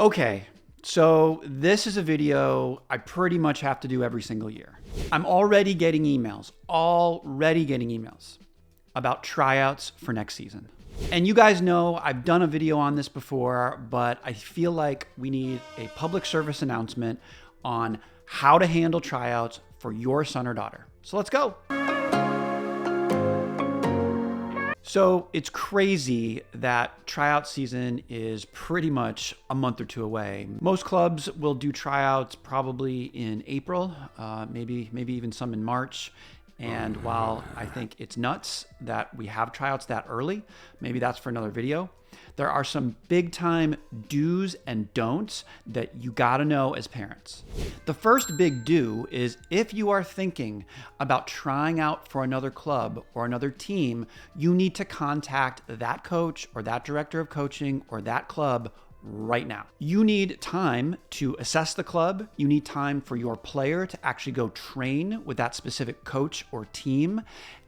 Okay, so this is a video I pretty much have to do every single year. I'm already getting emails about tryouts for next season. And you guys know I've done a video on this before, but I feel like we need a public service announcement on how to handle tryouts for your son or daughter. So let's go. So it's crazy that tryout season is pretty much a month or two away. Most clubs will do tryouts probably in April, maybe even some in March. And while I think it's nuts that we have tryouts that early, maybe that's for another video, there are some big time do's and don'ts that you gotta know as parents. The first big do is if you are thinking about trying out for another club or another team, you need to contact that coach or that director of coaching or that club right now. You need time to assess the club. You need time for your player to actually go train with that specific coach or team.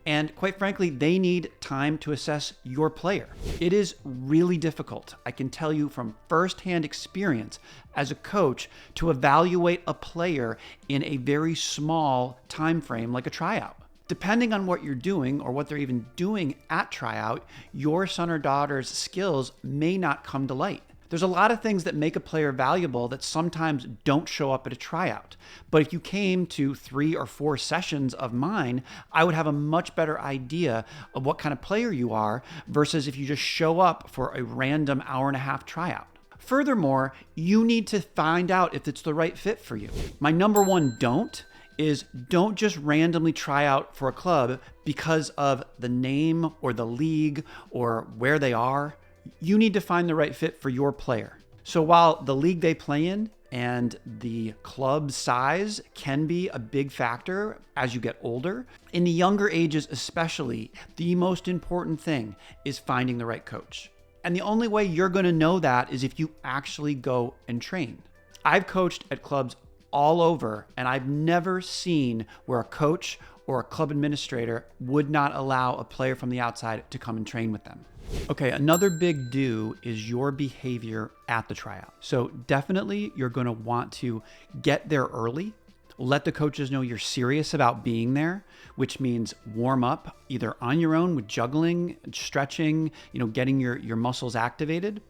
And quite frankly, they need time to assess your player. It is really difficult, I can tell you from firsthand experience as a coach, to evaluate a player in a very small time frame like a tryout. Depending on what you're doing or what they're even doing at tryout, your son or daughter's skills may not come to light. There's a lot of things that make a player valuable that sometimes don't show up at a tryout. But if you came to 3 or 4 sessions of mine, I would have a much better idea of what kind of player you are versus if you just show up for a random hour-and-a-half tryout. Furthermore, you need to find out if it's the right fit for you. My number one don't just randomly try out for a club because of the name or the league or where they are. You need to find the right fit for your player. So while the league they play in and the club size can be a big factor as you get older, in the younger ages especially, the most important thing is finding the right coach. And the only way you're going to know that is if you actually go and train. I've coached at clubs all over, and I've never seen where a coach or a club administrator would not allow a player from the outside to come and train with them. Okay, another big do is your behavior at the tryout. So definitely you're going to want to get there early. Let the coaches know you're serious about being there, which means warm up either on your own with juggling, stretching, getting your muscles activated,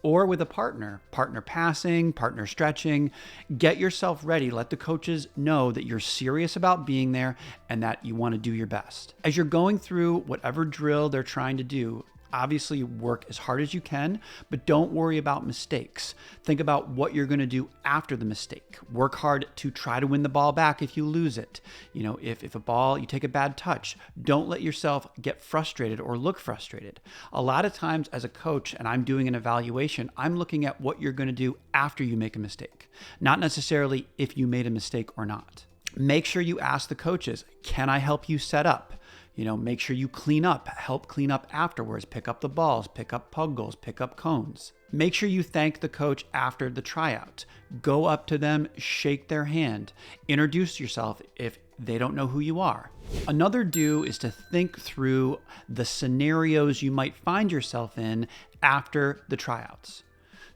or with a partner passing, partner stretching. Get yourself ready. Let the coaches know that you're serious about being there and that you want to do your best. As you're going through whatever drill they're trying to do, obviously work as hard as you can, but don't worry about mistakes. Think about what you're going to do after the mistake. Work hard to try to win the ball back if you lose it. If a ball, you take a bad touch, don't let yourself get frustrated or look frustrated. A lot of times as a coach, and I'm doing an evaluation, I'm looking at what you're going to do after you make a mistake, not necessarily if you made a mistake or not. Make sure you ask the coaches, can I help you set up? Make sure you clean up, help clean up afterwards, pick up the balls, pick up puggles, pick up cones. Make sure you thank the coach after the tryout. Go up to them, shake their hand, introduce yourself if they don't know who you are. Another do is to think through the scenarios you might find yourself in after the tryouts.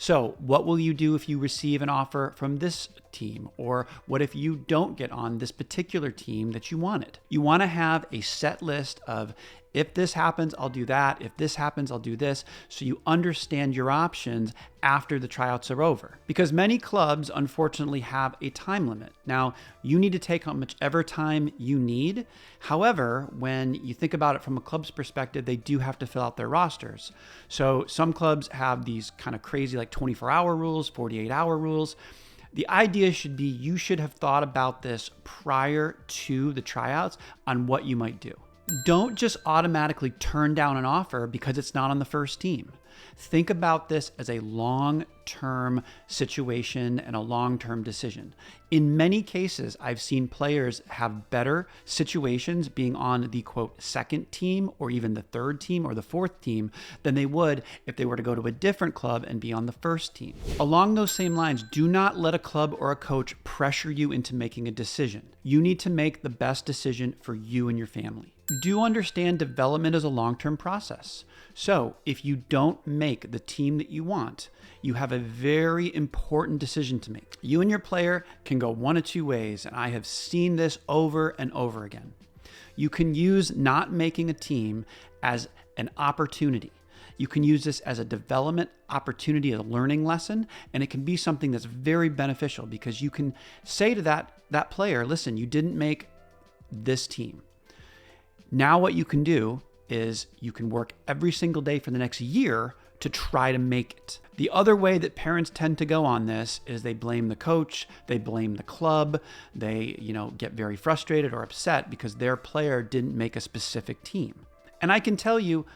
So what will you do if you receive an offer from this team? Or what if you don't get on this particular team that you wanted? You want to have a set list of, if this happens, I'll do that. If this happens, I'll do this. So you understand your options after the tryouts are over. Because many clubs, unfortunately, have a time limit. Now, you need to take on whichever time you need. However, when you think about it from a club's perspective, they do have to fill out their rosters. So some clubs have these kind of crazy like 24-hour rules, 48-hour rules. The idea should be you should have thought about this prior to the tryouts on what you might do. Don't just automatically turn down an offer because it's not on the first team. Think about this as a long-term situation and a long-term decision. In many cases, I've seen players have better situations being on the quote second team or even the third team or the fourth team than they would if they were to go to a different club and be on the first team. Along those same lines, do not let a club or a coach pressure you into making a decision. You need to make the best decision for you and your family. Do understand development is a long-term process. So if you don't make the team that you want, you have a very important decision to make. You and your player can go one of two ways, and I have seen this over and over again. You can use not making a team as an opportunity. You can use this as a development opportunity, a learning lesson, and it can be something that's very beneficial because you can say to that player, listen, you didn't make this team. Now what you can do is you can work every single day for the next year to try to make it. The other way that parents tend to go on this is they blame the coach, they blame the club, they, get very frustrated or upset because their player didn't make a specific team. And I can tell you,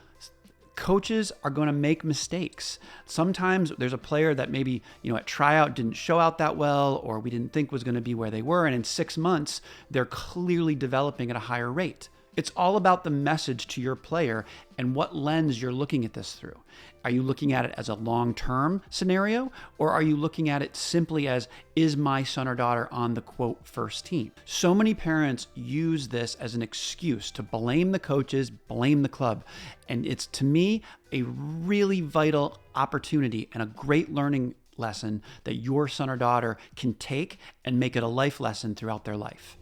coaches are going to make mistakes. Sometimes there's a player that maybe, at tryout didn't show out that well, or we didn't think was going to be where they were. And in 6 months, they're clearly developing at a higher rate. It's all about the message to your player and what lens you're looking at this through. Are you looking at it as a long-term scenario, or are you looking at it simply as, is my son or daughter on the quote first team? So many parents use this as an excuse to blame the coaches, blame the club. And it's, to me, a really vital opportunity and a great learning lesson that your son or daughter can take and make it a life lesson throughout their life.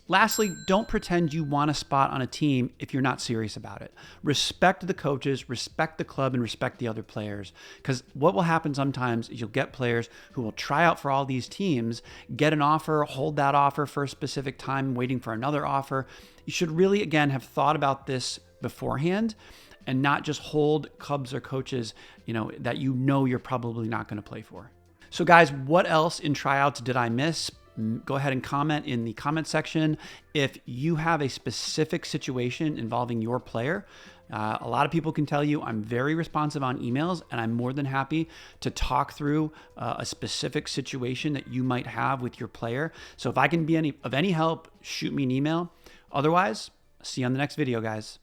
Lastly, don't pretend you want a spot on a team if you're not serious about it. Respect the coaches, respect the club, and respect the other players. Because what will happen sometimes is you'll get players who will try out for all these teams, get an offer, hold that offer for a specific time, waiting for another offer. You should really, again, have thought about this beforehand and not just hold clubs or coaches, that you're probably not going to play for. So guys, what else in tryouts did I miss? Go ahead and comment in the comment section if you have a specific situation involving your player. A lot of people can tell you I'm very responsive on emails, and I'm more than happy to talk through a specific situation that you might have with your player. So if I can be of any help, shoot me an email. Otherwise, see you on the next video, guys.